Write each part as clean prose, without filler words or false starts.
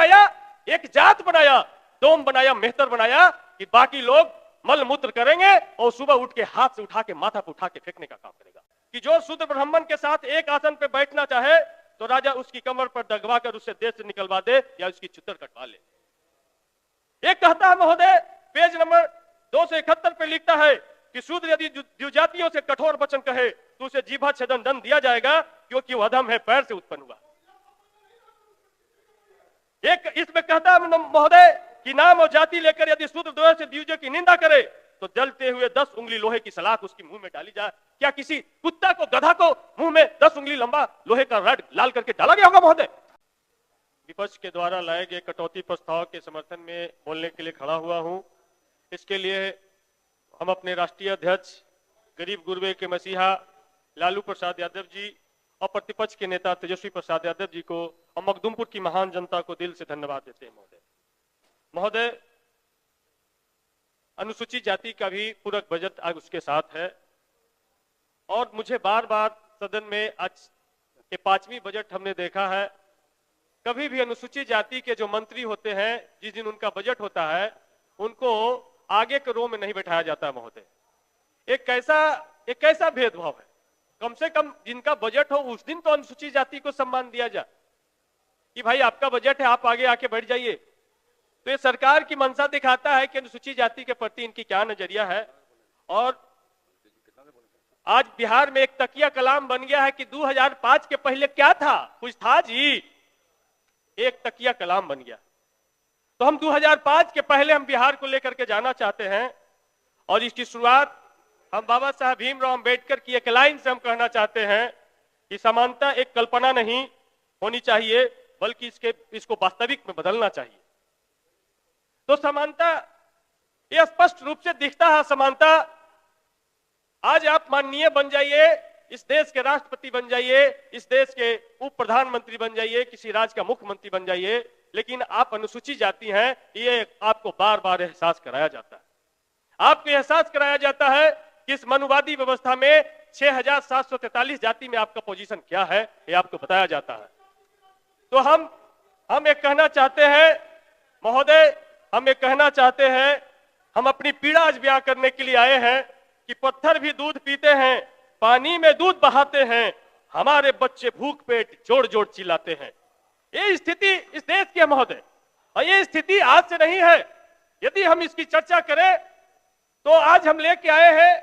बनाया, एक जात बनाया, डोम बनाया, मेहतर बनाया कि बाकी लोग मल मूत्र करेंगे और सुबह उठ के हाथ से उठा के माथा पे उठा के फेंकने का काम करेगा कि जो शूद्र ब्राह्मण के साथ एक आसन पे बैठना चाहे तो राजा उसकी कमर पर दगवा कर उससे देश से निकलवा दे या उसकी चुतर कटवा ले। एक कहता है महोदय, पेज नंबर 271 पे लिखता है कि शूद्र यदि द्विजातियों से कठोर वचन कहे तो उसे जीभा छेदन दंड दिया जाएगा क्योंकि वह अधम है, पैर से उत्पन्न हुआ। एक इसमें कहता है महोदय कि नाम और जाति लेकर यदि शूद्र द्वय से द्विजों की निंदा करे तो जलते हुए 10 उंगली लोहे की सलाख उसकी मुंह में डाली जाए। क्या किसी कुत्ता को, गधा को मुंह में 10 उंगली लंबा लोहे का रड लाल करके डाला गया होगा महोदय? विपक्ष के द्वारा लाए गए कटौती प्रस्ताव के समर्थन में बोलने के लिए खड़ा हुआ हूं। इसके लिए हम अपने राष्ट्रीय अध्यक्ष, गरीब गुरबे के मसीहा लालू प्रसाद यादव जी और प्रतिपक्ष के नेता तेजस्वी प्रसाद यादव जी को और मखदूमपुर की महान जनता को दिल से धन्यवाद देते हैं। महोदय, अनुसूचित जाति का भी पूरक बजट आज उसके साथ है और मुझे बार बार सदन में आज के 5वीं बजट हमने देखा है, कभी भी अनुसूचित जाति के जो मंत्री होते हैं जिस दिन उनका बजट होता है उनको आगे के रो में नहीं बैठाया जाता महोदय। एक कैसा भेदभाव है। कम से कम जिनका बजट हो उस दिन तो अनुसूचित जाति को सम्मान दिया जाए कि भाई आपका बजट है, आप आगे आके बैठ जाइए। तो ये सरकार की मंशा दिखाता है कि अनुसूचित जाति के प्रति इनकी क्या नजरिया है। और आज बिहार में एक तकिया कलाम बन गया है कि 2005 के पहले क्या था, कुछ था जी, एक तकिया कलाम बन गया। तो हम 2005 के पहले हम बिहार को लेकर के जाना चाहते हैं और इसकी शुरुआत हम बाबा साहब भीमराव अंबेडकर की एक लाइन से हम कहना चाहते हैं कि समानता एक कल्पना नहीं होनी चाहिए बल्कि इसको वास्तविक में बदलना चाहिए। तो समानता ये स्पष्ट रूप से दिखता है। समानता आज आप माननीय बन जाइए, इस देश के राष्ट्रपति बन जाइए, इस देश के उप प्रधानमंत्री बन जाइए, किसी राज्य का मुख्यमंत्री बन जाइए, लेकिन आप अनुसूचित जाति हैं, ये आपको बार बार एहसास कराया जाता है। आपको एहसास कराया जाता है कि इस मनुवादी व्यवस्था में 6743 जाति में आपका पोजीशन क्या है, ये आपको बताया जाता है। तो हम एक कहना चाहते हैं महोदय, हम ये कहना चाहते हैं, हम अपनी पीड़ा आज बयां करने के लिए आए हैं कि पत्थर भी दूध पीते हैं, पानी में दूध बहाते हैं, हमारे बच्चे भूख पेट जोड़ जोड़ चिल्लाते हैं। ये स्थिति इस देश की है महोदय, और ये स्थिति आज से नहीं है। यदि हम इसकी चर्चा करें तो आज हम लेके आए हैं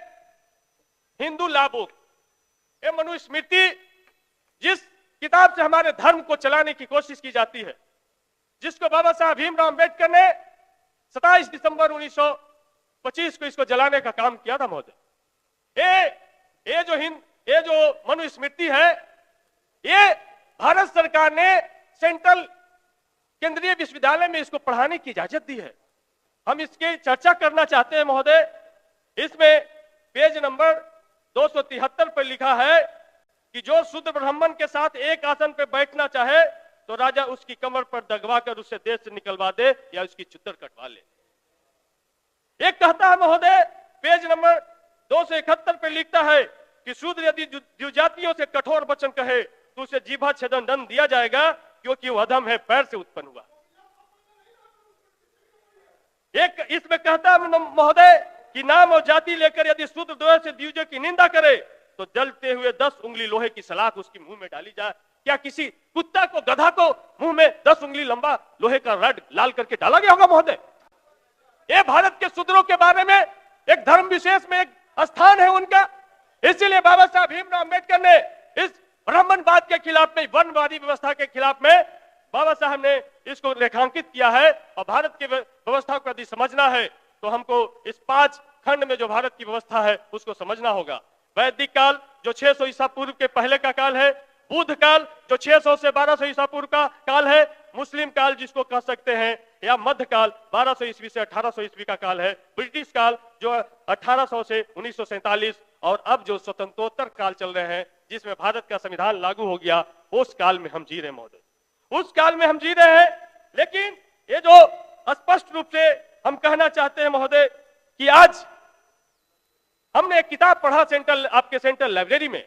हिंदू लॉ बुक, ये मनुस्मृति, जिस किताब से हमारे धर्म को चलाने की कोशिश की जाती है, जिसको बाबा साहब भीमराव अंबेडकर ने 27 दिसंबर 1925 को इसको जलाने का काम किया था महोदय। ये जो मनुस्मृति है, ये भारत सरकार ने सेंट्रल केंद्रीय विश्वविद्यालय में इसको पढ़ाने की इजाजत दी है। हम इसकी चर्चा करना चाहते हैं महोदय। इसमें पेज नंबर 273 पर लिखा है कि जो शूद्र ब्राह्मण के साथ एक आसन पर बैठना चाहे तो राजा उसकी कमर पर दगवा कर उसे देश से निकलवा दे या उसकी चुतर कटवा ले। एक कहता है महोदय, पेज नंबर 271 पे लिखता है कि शूद्र यदि द्विजातियों से कठोर वचन कहे तो उसे जीभा छेदन दंड दिया जाएगा क्योंकि वह अधम है, पैर से उत्पन्न हुआ। एक इसमें कहता है महोदय कि नाम और जाति लेकर यदि शूद्र द्वय से द्विजों की निंदा करे तो जलते हुए 10 उंगली लोहे की सलाख उसकी मुंह में डाली जाए। क्या किसी कुत्ता को, गधा को मुंह में 10 उंगली लंबा लोहे का रड लाल करके डाला गया होगा महोदय? ये भारत के शूद्रों के बारे में एक धर्म विशेष में एक स्थान है उनका। इसीलिए बाबा साहब भीमराव अंबेडकर ने इस ब्राह्मणवाद के खिलाफ में, वर्णवादी व्यवस्था के खिलाफ में बाबा साहब ने इसको रेखांकित किया है। और भारत की व्यवस्था को यदि समझना है तो हमको इस 5 खंड में जो भारत की व्यवस्था है उसको समझना होगा। वैदिक काल जो 600 ईसा पूर्व के पहले का काल है, बुद्ध काल जो 600 से 1200 ईसा पूर्व का काल है, मुस्लिम काल जिसको कह सकते हैं, या मध्य काल 1200 ईस्वी से 1800 ईस्वी का काल है, ब्रिटिश काल जो 1800 से 1947, और अब जो स्वतंत्रोत्तर काल चल रहे हैं जिसमें भारत का संविधान लागू हो गया, उस काल में हम जी रहे हैं महोदय, उस काल में हम जी रहे हैं। लेकिन ये जो स्पष्ट रूप से हम कहना चाहते हैं महोदय कि आज हमने एक किताब पढ़ा आपके सेंट्रल लाइब्रेरी में,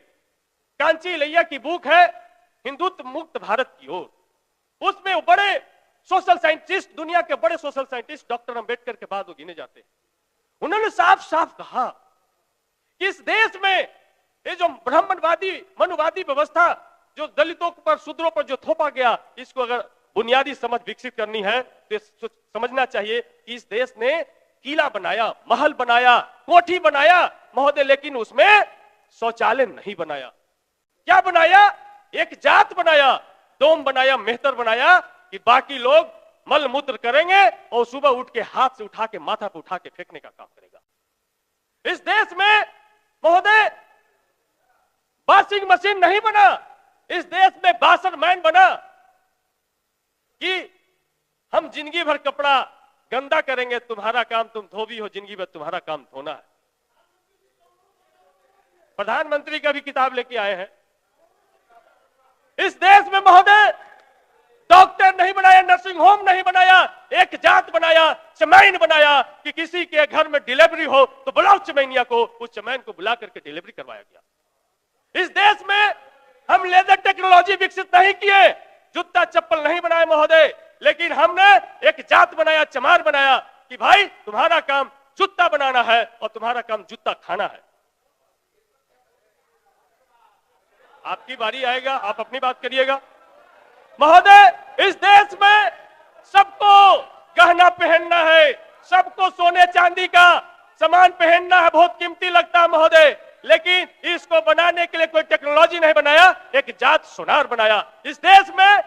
कांची लैया की बुक है हिंदुत्व मुक्त भारत की ओर। उसमें वो बड़े सोशल साइंटिस्ट, दुनिया के बड़े सोशल साइंटिस्ट डॉक्टर अंबेडकर के बाद वो गिने जाते हैं। उन्होंने साफ साफ कहा कि इस देश में ये जो ब्राह्मणवादी मनुवादी व्यवस्था जो दलितों पर, शूद्रों पर जो थोपा गया, इसको अगर बुनियादी समझ विकसित करनी है तो समझना चाहिए कि इस देश ने किला बनाया, महल बनाया, कोठी बनाया महोदय, लेकिन उसमें शौचालय नहीं बनाया। क्या बनाया? एक जात बनाया, डोम बनाया, मेहतर बनाया कि बाकी लोग मल मूत्र करेंगे और सुबह उठ के हाथ से उठा के माथा पे उठा के फेंकने का काम करेगा। इस देश में महोदय वॉशिंग मशीन नहीं बना, इस देश में बासन मैन बना कि हम जिंदगी भर कपड़ा गंदा करेंगे, तुम्हारा काम, तुम धोबी हो, जिंदगी भर तुम्हारा काम धोना है। प्रधानमंत्री का भी किताब लेके आए हैं। इस देश में महोदय डॉक्टर नहीं बनाया, नर्सिंग होम नहीं बनाया, एक जात बनाया, चमैन बनाया कि किसी के घर में डिलीवरी हो तो बुलाओ चमैनिया को, उस चमैन को बुला करके डिलीवरी करवाया गया। इस देश में हम लेजर टेक्नोलॉजी विकसित नहीं किए, जूता चप्पल नहीं बनाए महोदय, लेकिन हमने एक जात बनाया, चमार बनाया कि भाई तुम्हारा काम जूता बनाना है और तुम्हारा काम जूता खाना है। आपकी बारी आएगा, आप अपनी बात करिएगा। महोदय इस देश में सबको गहना पहनना है, सबको सोने चांदी का सामान पहनना है, बहुत कीमती लगता है महोदय, लेकिन इसको बनाने के लिए कोई टेक्नोलॉजी नहीं बनाया, एक जात सुनार बनाया। इस देश में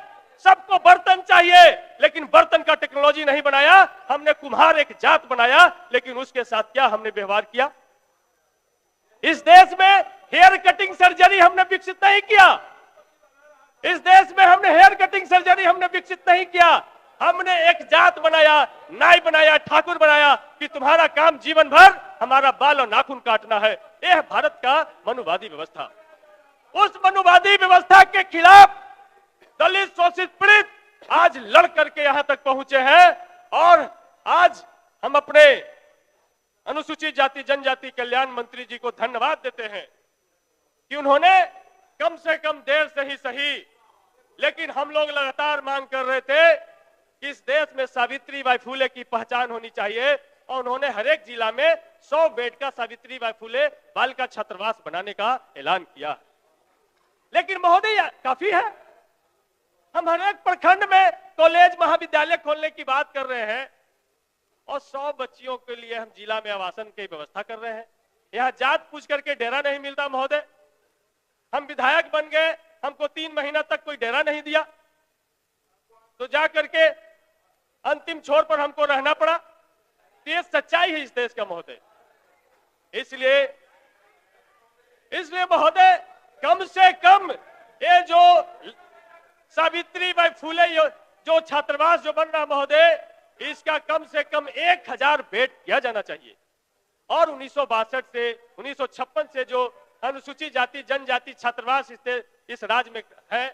सबको बर्तन चाहिए, लेकिन बर्तन का टेक्नोलॉजी नहीं बनाया, हमने कुम्हार एक जात बनाया, लेकिन उसके साथ क्या हमने व्यवहार किया? इस देश में हेयर कटिंग सर्जरी हमने विकसित नहीं किया, इस देश में हमने हेयर कटिंग सर्जरी हमने विकसित नहीं किया। हमने एक जात बनाया, नाई बनाया, ठाकुर बनाया कि तुम्हारा काम जीवन भर हमारा बाल और नाखून काटना है। यह भारत का मनुवादी व्यवस्था। उस मनुवादी व्यवस्था के खिलाफ दलित, शोषित, पीड़ित आज लड़ करके यहां तक पहुंचे हैं और आज हम अपने अनुसूचित जाति जनजाति कल्याण मंत्री जी को धन्यवाद देते हैं कि उन्होंने कम से कम देर से ही सही, लेकिन हम लोग लगातार मांग कर रहे थे कि इस देश में सावित्रीबाई फुले की पहचान होनी चाहिए और उन्होंने हर एक जिला में 100 बेड का सावित्रीबाई फुले बालिका छात्रावास बनाने का ऐलान किया। लेकिन महोदय काफी है, हम हर एक प्रखंड में कॉलेज महाविद्यालय खोलने की बात कर रहे हैं और 100 बच्चियों के लिए हम जिला में आवासन की व्यवस्था कर रहे हैं। यहाँ जात पूछ करके डेरा नहीं मिलता महोदय। हम विधायक बन गए, हमको 3 महीना तक कोई डेरा नहीं दिया, तो जा करके अंतिम छोर पर हमको रहना पड़ा। ये सच्चाई है इस देश का महोदय। इसलिए महोदय कम से कम ये जो सावित्रीबाई फुले जो छात्रावास जो बन रहा महोदय, इसका कम से कम 1000 बेड किया जाना चाहिए। और 1962 से 1956 से जो अनुसूचित जाति जनजाति छात्रावास इस राज्य में है,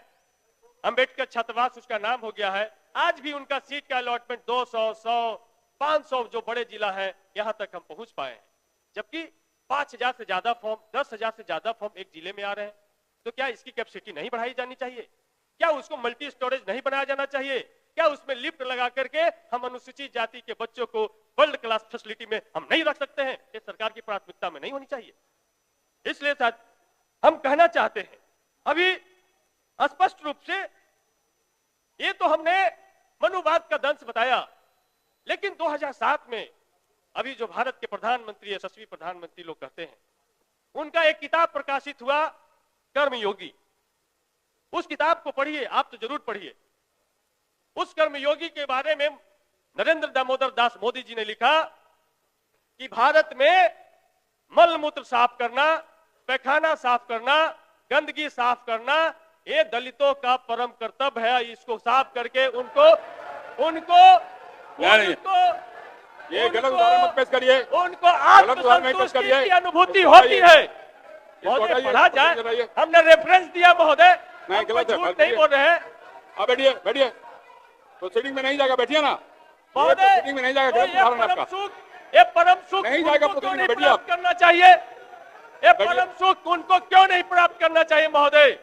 अंबेडकर छात्रावास उसका नाम हो गया है, आज भी उनका सीट का अलॉटमेंट 200, 100, 500 जो बड़े जिला है यहां तक हम पहुंच पाए हैं। जबकि 5000 से ज्यादा फॉर्म, 10,000 से ज्यादा फॉर्म एक जिले में आ रहे हैं। तो क्या इसकी कैपेसिटी नहीं बढ़ाई जानी चाहिए? क्या उसको मल्टी स्टोरेज नहीं बनाया जाना चाहिए? क्या उसमें लिफ्ट लगा करके हम अनुसूचित जाति के बच्चों को वर्ल्ड क्लास फैसिलिटी में हम नहीं रख सकते हैं? ये सरकार की प्राथमिकता में नहीं होनी चाहिए। इसलिए साथ हम कहना चाहते हैं, अभी स्पष्ट रूप से ये तो हमने मनुवाद का दंश बताया, लेकिन 2007 में अभी जो भारत के प्रधानमंत्री, यशस्वी प्रधानमंत्री लोग कहते हैं, उनका एक किताब प्रकाशित हुआ कर्मयोगी। उस किताब को पढ़िए, आप तो जरूर पढ़िए। उस कर्मयोगी के बारे में नरेंद्र दामोदर दास मोदी जी ने लिखा कि भारत में मल मूत्र साफ करना, पैखाना साफ करना, गंदगी साफ करना, ये दलितों का परम कर्तव्य है। इसको साफ करके उनको ये गलत उदाहरण मत पेश करिए, उनको आत्मसंतुष्टि की अनुभूति होती है। महोदय पढ़ा जाए, हमने रेफरेंस दिया महोदय, नहीं गलत है, झूठ नहीं बोल रहे हैं। आप बैठिए, बैठिए, प्रोसीडिंग में नहीं जाएगा, बैठिए ना महोदय। प्रोसीडिंग में नहीं जाएगा, गलत उदाहरण आपका। ये परम सुख नहीं जाएगा, क्यों नहीं बैठिए प्राप्त करना चाहिए? ये परम सुख उनको क्यों नहीं प्राप्त करना चाहिए महोदय?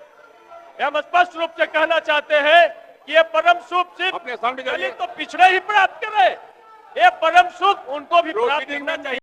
हम स्पष्ट रूप से कहना चाहते हैं कि ये परम सुख सिर्फ अपने स्थान पे जाइए। दलित तो पिछड़े ही प्राप्त करे, ये परम सुख उनको भी प्राप्त Proceeding करना में चाहिए।